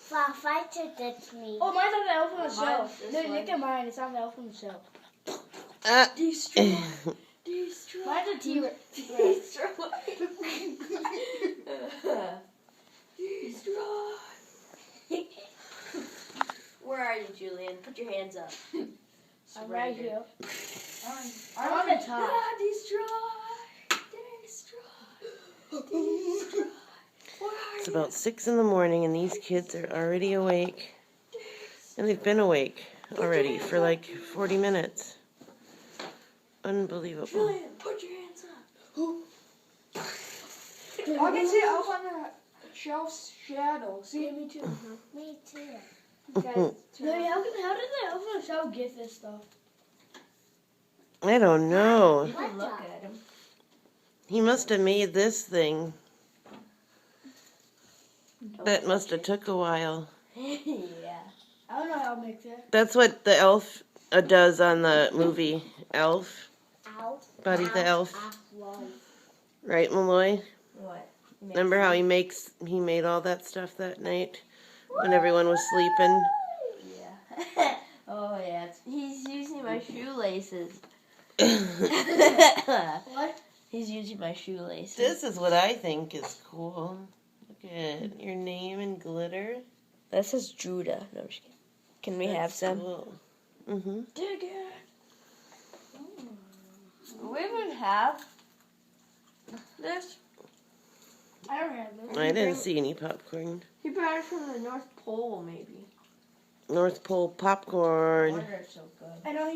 Fighter that's me. Oh, mine's on the elf on the Mine's shelf. this No, one. look at mine. It's on the elf on the shelf. Destroy. Destroy. Mine's a T-Rex. Destroy. Destroy. Where are you, Julian? Put your hands up. I'm right here. I'm on the top. Destroy. Destroy. Where are It's you? about 6 in the morning and these kids are already awake. And they've been awake already for like 40 minutes. Unbelievable. Julian, put your hands up. I can see elf on the shelf's shadow. See? Me too. Me too. Guys, Lily, how did the elf on the shelf get this stuff? I don't know. You can look at him. He must have made this thing. That must have took a while. Yeah. I don't know how to make that. That's what the elf does on the movie Elf. Ow. Buddy the Elf. Wow. Right, Malloy? What? Remember how he made all that stuff that night when everyone was sleeping? Yeah. Oh yeah. He's using my shoelaces. What? He's using my shoelaces. This is what I think is cool. Look at your name in glitter. That says Judah. No, I'm just kidding. Can we have some? Cool. Mm-hmm. Dig it. We would have this. I don't have this. I didn't see any popcorn. He brought it from the North Pole, maybe. North Pole popcorn. Wonder it's so good. I know he